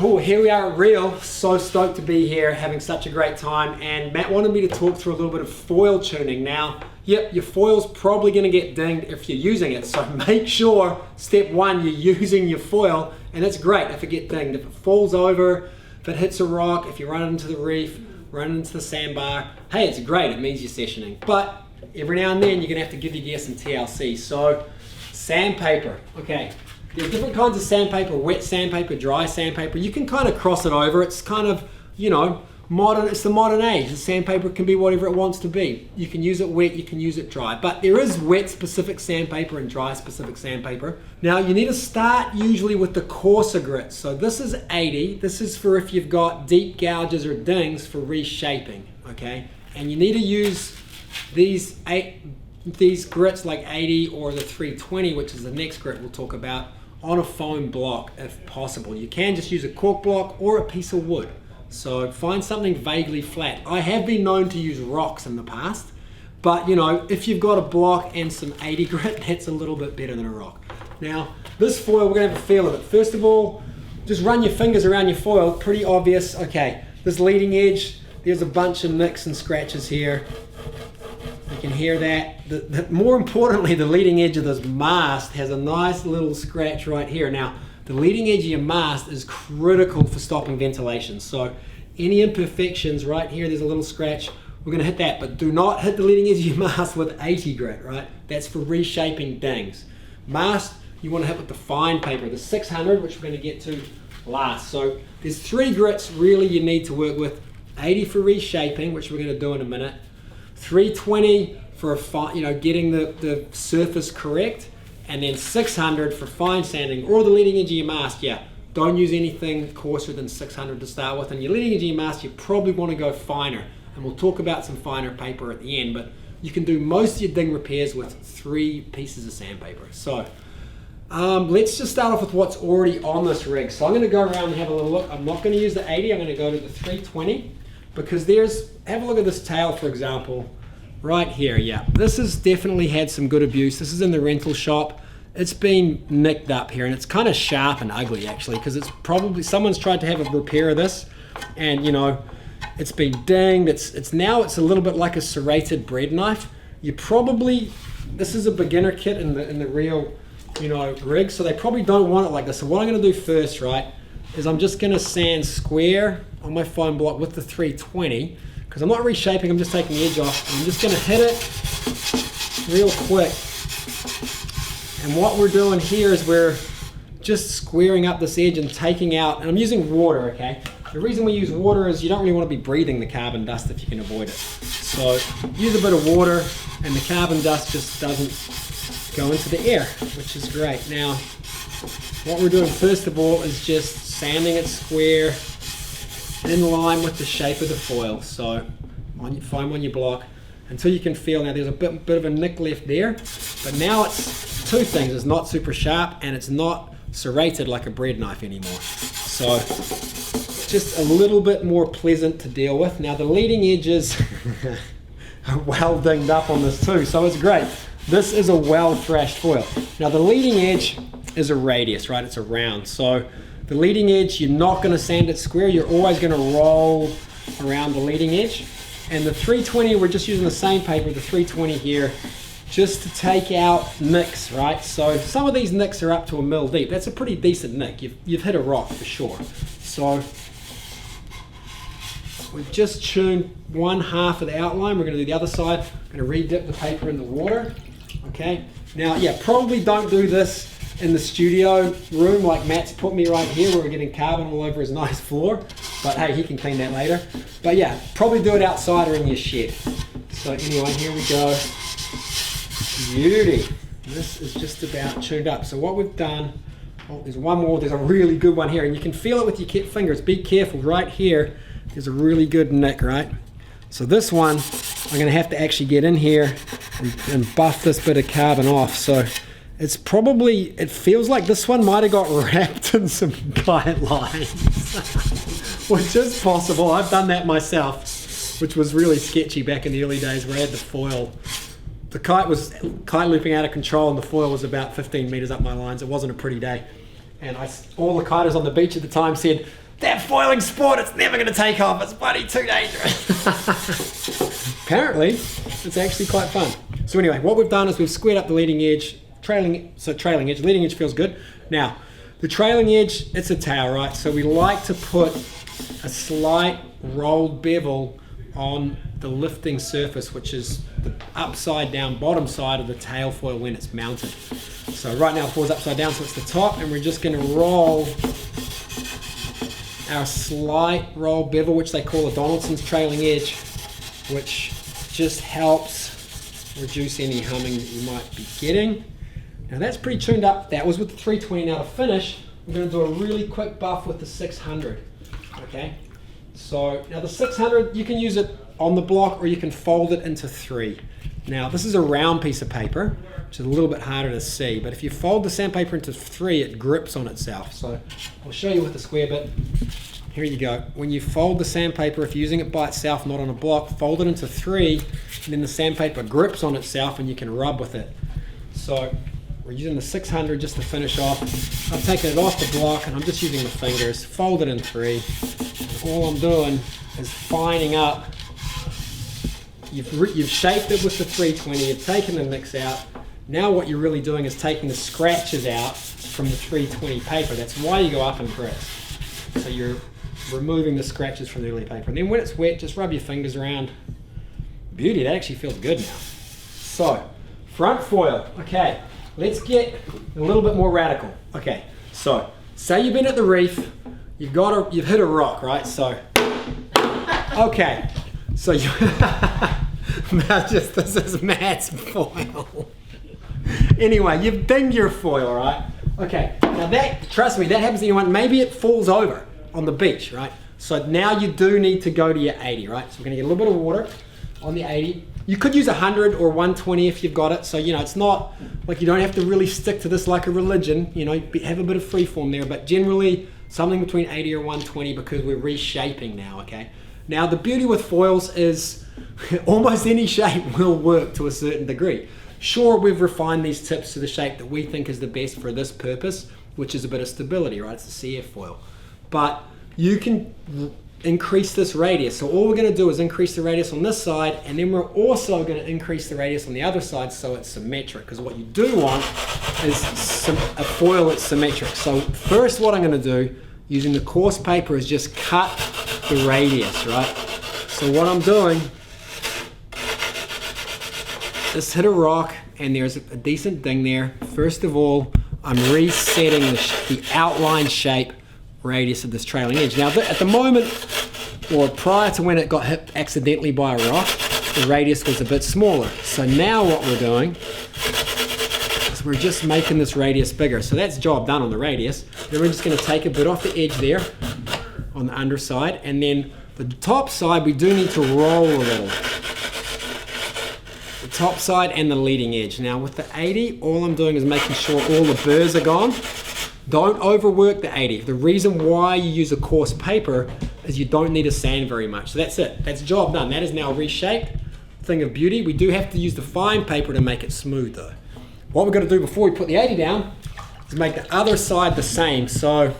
Cool, here we are at Rio. So stoked to be here, having such a great time. And Matt wanted me to talk through a little bit of foil tuning. Now, yep, your foil's probably gonna get dinged if you're using it. So make sure, step one, you're using your foil, and it's great if it gets dinged. If it falls over, if it hits a rock, if you run it into the reef, run it into the sandbar, hey, it's great, it means you're sessioning. But every now and then, you're gonna have to give your gear some TLC. So, sandpaper, okay. There's different kinds of sandpaper, wet sandpaper, dry sandpaper. You can kind of cross it over. It's kind of, you know, modern, it's the modern age. The sandpaper can be whatever it wants to be. You can use it wet, you can use it dry. But there is wet specific sandpaper and dry specific sandpaper. Now you need to start usually with the coarser grits. So this is 80. This is for if you've got deep gouges or dings for reshaping, okay? And you need to use these grits like 80 or the 320, which is the next grit we'll talk about, on a foam block if possible. You can just use a cork block or a piece of wood. So find something vaguely flat. I have been known to use rocks in the past, but you know, if you've got a block and some 80 grit, that's a little bit better than a rock. Now, this foil, we're gonna have a feel of it. First of all, just run your fingers around your foil, pretty obvious. Okay, this leading edge, there's a bunch of nicks and scratches here. You can hear that. More importantly, the leading edge of this mast has a nice little scratch right here. Now, the leading edge of your mast is critical for stopping ventilation. So any imperfections right here, there's a little scratch, we're gonna hit that, but do not hit the leading edge of your mast with 80 grit, right? That's for reshaping dings. Mast, you wanna hit with the fine paper, the 600, which we're gonna get to last. So there's 3 grits really you need to work with. 80 for reshaping, which we're gonna do in a minute. 320 for getting the surface correct, and then 600 for fine sanding, or the leading edge of your mast. Yeah, don't use anything coarser than 600 to start with, and your leading edge of your mast, you probably want to go finer, and we'll talk about some finer paper at the end, but you can do most of your ding repairs with 3 pieces of sandpaper. So let's just start off with what's already on this rig. So I'm going to go around and have a little look. I'm not going to use the 80, I'm going to go to the 320. Because have a look at this tail, for example, right here. Yeah, this has definitely had some good abuse. This is in the rental shop. It's been nicked up here, and it's kind of sharp and ugly actually, because it's probably someone's tried to have a repair of this, and you know, it's been dinged. It's now a little bit like a serrated bread knife. This is a beginner kit in the real, you know, rig, so they probably don't want it like this. So what I'm going to do first, right, is I'm just going to sand square on my foam block with the 320, because I'm not reshaping, I'm just taking the edge off, and I'm just going to hit it real quick. And what we're doing here is we're just squaring up this edge and taking out, and I'm using water, okay? The reason we use water is you don't really want to be breathing the carbon dust if you can avoid it. So use a bit of water, and the carbon dust just doesn't go into the air, which is great. Now, what we're doing first of all is just sanding it square in line with the shape of the foil. So foam on your block until you can feel. Now there's a bit of a nick left there, but now it's 2 things. It's not super sharp and it's not serrated like a bread knife anymore. So just a little bit more pleasant to deal with. Now the leading edges are well dinged up on this too, so it's great. This is a well thrashed foil. Now the leading edge is a radius, right? It's a round. So the leading edge, you're not going to sand it square. You're always going to roll around the leading edge. And the 320, we're just using the same paper, the 320 here, just to take out nicks, right? So some of these nicks are up to 1 mil deep. That's a pretty decent nick. You've hit a rock for sure. So we've just tuned 1/2 of the outline. We're going to do the other side. I'm going to re-dip the paper in the water. Okay. Now, yeah, probably don't do this in the studio room like Matt's put me right here, where we're getting carbon all over his nice floor, but hey, he can clean that later. But yeah, probably do it outside or in your shed. So anyway, here we go. Beauty. This is just about tuned up. So what we've done, oh, there's one more. There's a really good one here, and you can feel it with your fingers. Be careful right here. There's a really good nick, right? So this one, I'm going to have to actually get in here and buff this bit of carbon off. So it's probably, it feels like this one might have got wrapped in some kite lines, which is possible. I've done that myself, which was really sketchy back in the early days where I had the foil. The kite was kite looping out of control and the foil was about 15 meters up my lines. It wasn't a pretty day. And all the kiters on the beach at the time said, that foiling sport, it's never going to take off. It's bloody too dangerous. Apparently, it's actually quite fun. So anyway, what we've done is we've squared up the leading edge, trailing edge, leading edge feels good. Now, the trailing edge, it's a tail, right? So we like to put a slight rolled bevel on the lifting surface, which is the upside down bottom side of the tail foil when it's mounted. So right now the foil's upside down, so it's the top, and we're just going to roll our slight roll bevel, which they call a Donaldson's trailing edge, which just helps reduce any humming that you might be getting. Now that's pretty tuned up. That was with the 320. Now to finish, we're going to do a really quick buff with the 600. Okay, so now the 600, you can use it on the block or you can fold it into 3. Now this is a round piece of paper, which is a little bit harder to see, but if you fold the sandpaper into 3, it grips on itself. So I'll show you with the square bit. Here you go. When you fold the sandpaper, if you're using it by itself, not on a block, fold it into 3, and then the sandpaper grips on itself and you can rub with it. So we're using the 600 just to finish off. I've taken it off the block and I'm just using the fingers, fold it in 3. And all I'm doing is fining up. You've shaped it with the 320, you've taken the mix out. Now what you're really doing is taking the scratches out from the 320 paper. That's why you go up and press. So you're removing the scratches from the early paper. And then when it's wet, just rub your fingers around. Beauty, that actually feels good now. So, front foil. Okay, let's get a little bit more radical. Okay, so say you've been at the reef, you've hit a rock, right? So, okay, so you this is Matt's foil. Anyway, you've dinged your foil, right? Okay, now that, trust me, that happens to anyone. Maybe it falls over on the beach, right? So now you do need to go to your 80, right? So we're gonna get a little bit of water on the 80. You could use 100 or 120 if you've got it. So, you know, it's not like you don't have to really stick to this like a religion, you know, have a bit of free form there, but generally something between 80 or 120 because we're reshaping now, okay? Now the beauty with foils is almost any shape will work to a certain degree. Sure, we've refined these tips to the shape that we think is the best for this purpose, which is a bit of stability, right? It's the CF foil. But you can increase this radius. So all we're going to do is increase the radius on this side, and then we're also going to increase the radius on the other side so it's symmetric, because what you do want is a foil that's symmetric. So first what I'm going to do, using the coarse paper, is just cut the radius, right? So what I'm doing, just hit a rock and there's a decent ding there. First of all, I'm resetting the outline shape radius of this trailing edge. Now at the moment, or prior to when it got hit accidentally by a rock, the radius was a bit smaller. So now what we're doing is we're just making this radius bigger. So that's job done on the radius. Then we're just going to take a bit off the edge there on the underside, and then the top side we do need to roll a little. The top side and the leading edge. Now with the 80, all I'm doing is making sure all the burrs are gone. Don't overwork the 80. The reason why you use a coarse paper is you don't need to sand very much. So that's it. That's job done. That is now reshaped. Thing of beauty. We do have to use the fine paper to make it smooth though. What we're going to do before we put the 80 down is make the other side the same. So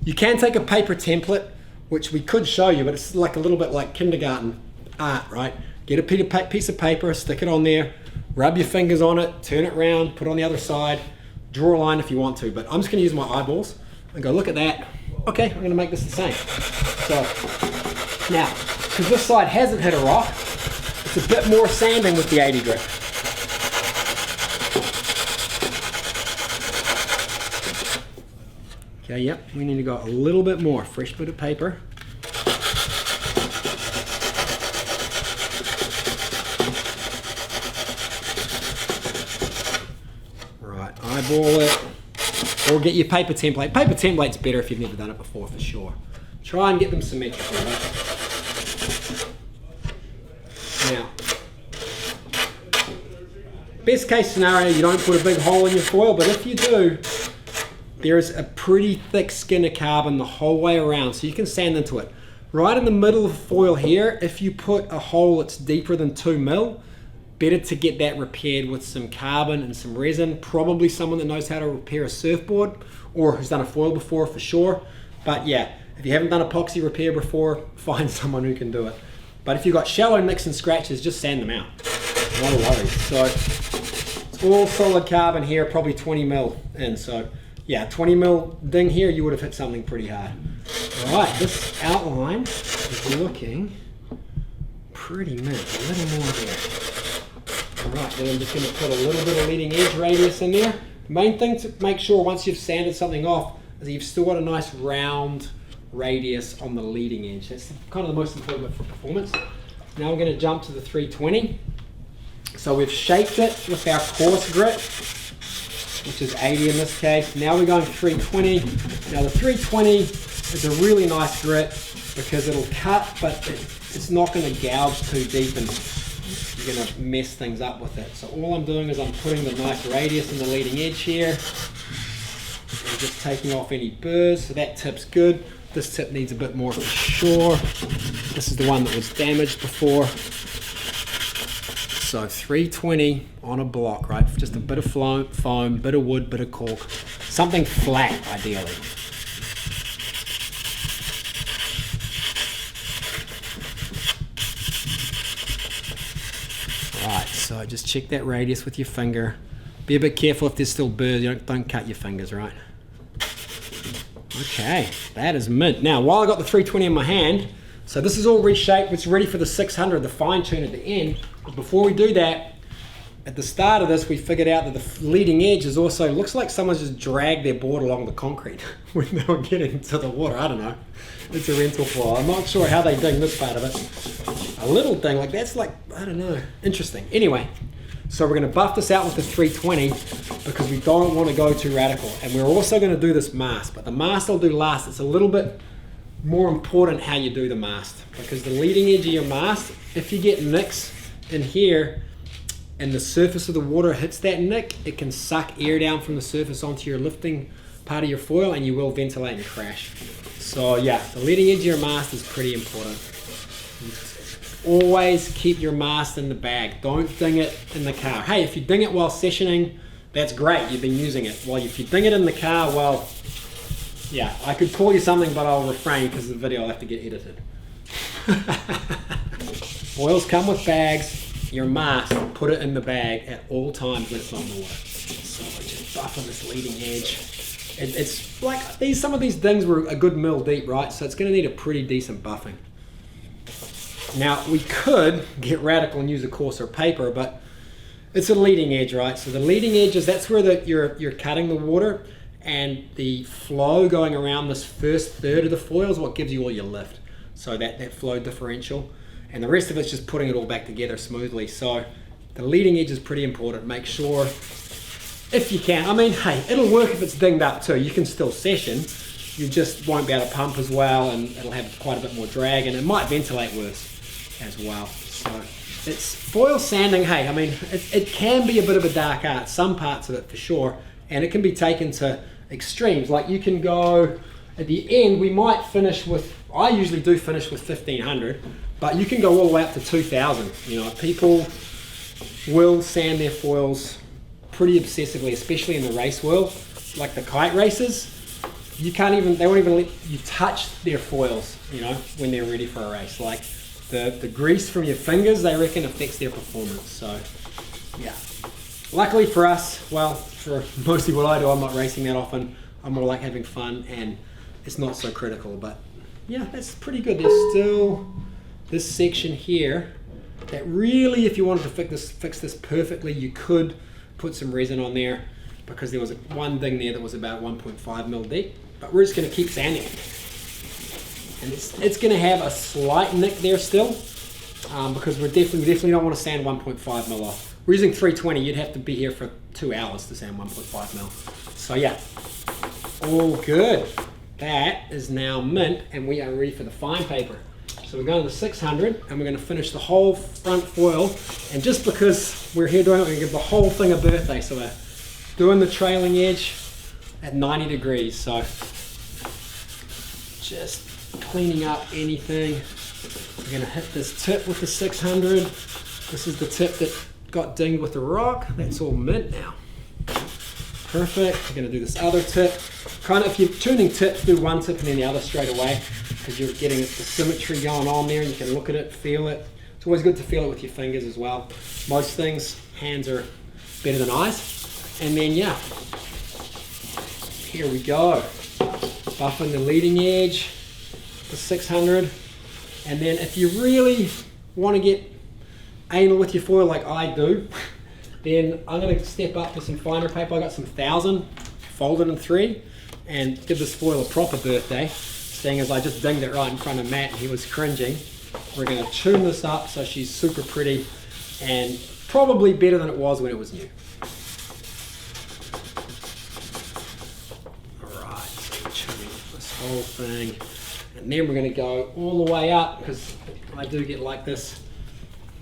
you can take a paper template, which we could show you, but it's like a little bit like kindergarten art, right? Get a piece of paper, stick it on there, rub your fingers on it, turn it around, put it on the other side, draw a line if you want to, but I'm just gonna use my eyeballs and go, look at that. Okay, I'm gonna make this the same. So now, because this side hasn't hit a rock, it's a bit more sanding with the 80 grit. Okay, yep, we need to go a little bit more. Fresh bit of paper. Right, eyeball it. Or get your paper template. Paper template's better if you've never done it before, for sure. Try and get them symmetrical, right? Now, best case scenario, you don't put a big hole in your foil, but if you do, there is a pretty thick skin of carbon the whole way around, so you can sand into it. Right in the middle of the foil here, if you put a hole that's deeper than 2 mil, better to get that repaired with some carbon and some resin. Probably someone that knows how to repair a surfboard or who's done a foil before for sure. But yeah, If you haven't done epoxy repair before, find someone who can do it. But if you've got shallow nicks and scratches, just sand them out. No worries. So it's all solid carbon here, probably 20 mil in. So yeah, 20 mil ding here, you would have hit something pretty hard. All right, this outline is looking pretty mint. A little more there. All right, then I'm just going to put a little bit of leading edge radius in there. The main thing to make sure once you've sanded something off is you've still got a nice round radius on the leading edge. That's kind of the most important bit for performance. Now we're going to jump to the 320. So we've shaped it with our coarse grit, which is 80 in this case. Now we're going 320. Now the 320 is a really nice grit because it'll cut, but it's not going to gouge too deep and you're going to mess things up with it. So all I'm doing is I'm putting the nice radius in the leading edge here. I'm just taking off any burrs, so that tip's good. This tip needs a bit more for sure. This is the one that was damaged before. So 320 on a block, right? Just a bit of foam, bit of wood, bit of cork. Something flat, ideally. Right, so just check that radius with your finger. Be a bit careful if there's still burrs. Don't cut your fingers, right? Okay, that is mint. Now, while I got the 320 in my hand, so this is all reshaped, it's ready for the 600, the fine tune at the end. But before we do that, at the start of this, we figured out that the leading edge is also, looks like someone's just dragged their board along the concrete when they were getting to the water. I don't know. It's a rental file. I'm not sure how they ding this part of it. A little thing like that's like, I don't know, interesting. Anyway, so we're going to buff this out with the 320 because we don't want to go too radical. And we're also going to do this mast, but the mast I'll do last. It's a little bit more important how you do the mast because the leading edge of your mast, if you get nicks in here and the surface of the water hits that nick, it can suck air down from the surface onto your lifting part of your foil and you will ventilate and crash. So yeah, the leading edge of your mast is pretty important. Always keep your mast in the bag. Don't ding it in the car. Hey, if you ding it while sessioning, that's great. You've been using it. Well, if you ding it in the car, well, yeah, I could call you something, but I'll refrain because the video will have to get edited. Foils come with bags. Your mast, put it in the bag at all times when it's on the water. So just buffing this leading edge. It's like some of these things were a good mil deep, right? So it's going to need a pretty decent buffing. Now we could get radical and use a coarser paper, but it's a leading edge, right? So the leading edge is that's where you're cutting the water, and the flow going around this first third of the foil is what gives you all your lift. So that flow differential, and the rest of it's just putting it all back together smoothly. So the leading edge is pretty important. Make sure, if you can, I mean, hey, it'll work if it's dinged up too. You can still session, you just won't be able to pump as well, and it'll have quite a bit more drag, and it might ventilate worse as well. So it's foil sanding, hey, I mean, it can be a bit of a dark art, some parts of it for sure, and it can be taken to extremes. Like you can go, at the end, we might finish with, I usually do finish with 1500, but you can go all the way up to 2000. You know, people will sand their foils pretty obsessively, especially in the race world, like the kite racers. You can't even, they won't even let you touch their foils, you know, when they're ready for a race. Like the grease from your fingers, they reckon affects their performance. So yeah, luckily for us, well, for mostly what I do, I'm not racing that often. I'm more like having fun, and it's not so critical. But yeah, that's pretty good. There's still this section here that really, if you wanted to fix this perfectly, you could put some resin on there, because there was one thing there that was about 1.5 mil deep. But we're just going to keep sanding it, and it's going to have a slight nick there still, because we definitely don't want to sand 1.5 mil off. We're using 320. You'd have to be here for 2 hours to sand 1.5 mil. So yeah, all good. That is now mint, and we are ready for the fine paper. So we're going to the 600, and we're going to finish the whole front foil. And just because we're here doing it, we're going to give the whole thing a birthday. So we're doing the trailing edge at 90 degrees. So just cleaning up anything. We're going to hit this tip with the 600. This is the tip that got dinged with the rock. That's all mint now. Perfect. We're going to do this other tip. Kind of, if you're tuning tips, do one tip and then the other straight away, because you're getting the symmetry going on there, and you can look at it, feel it. It's always good to feel it with your fingers as well. Most things, hands are better than eyes. And then, yeah, here we go. Buffing the leading edge, the 600. And then if you really want to get anal with your foil like I do, then I'm going to step up to some finer paper. I got some 1000 folded in 3 and give this foil a proper birthday, seeing as I just dinged it right in front of Matt and he was cringing. We're going to tune this up so she's super pretty and probably better than it was when it was new. Alright, so we're tuning this whole thing. And then we're going to go all the way up, because I do get like this,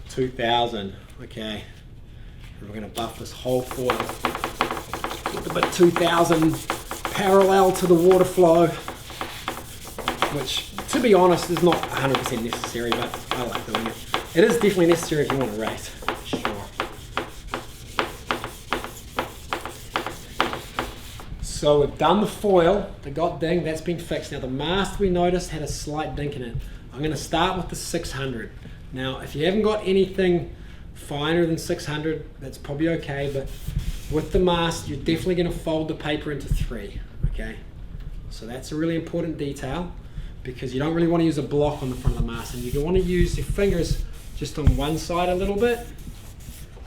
2000, okay. And we're going to buff this whole foil. Get the bit 2000 parallel to the water flow, which, to be honest, is not 100% necessary, but I like doing it. It is definitely necessary if you want to race, sure. So we've done the foil, it got dinged, that's been fixed. Now the mast we noticed had a slight dink in it. I'm going to start with the 600. Now if you haven't got anything finer than 600, that's probably okay, but with the mast you're definitely going to fold the paper into 3, okay? So that's a really important detail, because you don't really want to use a block on the front of the mast, and you want to use your fingers just on one side a little bit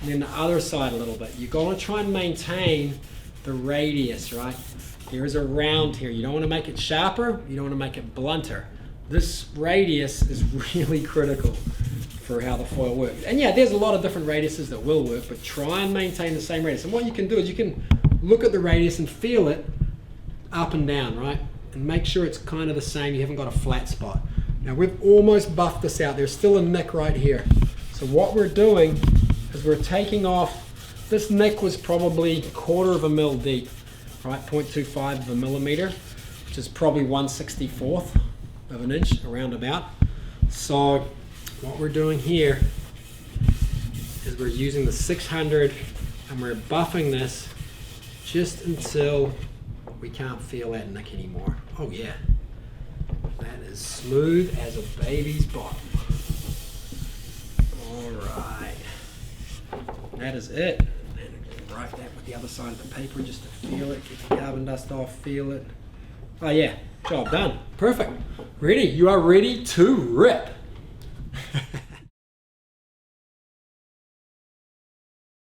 and then the other side a little bit. You're going to try and maintain the radius, right? There is a round here. You don't want to make it sharper, you don't want to make it blunter. This radius is really critical for how the foil works. And yeah, there's a lot of different radiuses that will work, but try and maintain the same radius. And what you can do is you can look at the radius and feel it up and down, right? And make sure it's kind of the same, you haven't got a flat spot. Now we've almost buffed this out. There's still a nick right here. So what we're doing is we're taking off, this nick was probably 1/4 of a mil deep, right? 0.25 of a millimeter, which is probably 1/64 of an inch, around about. So what we're doing here is we're using the 600 and we're buffing this just until we can't feel that nick anymore. Oh yeah, that is smooth as a baby's bottom. All right, that is it. And write that with the other side of the paper just to feel it, get the carbon dust off, feel it. Oh yeah, job done, perfect. Ready, you are ready to rip.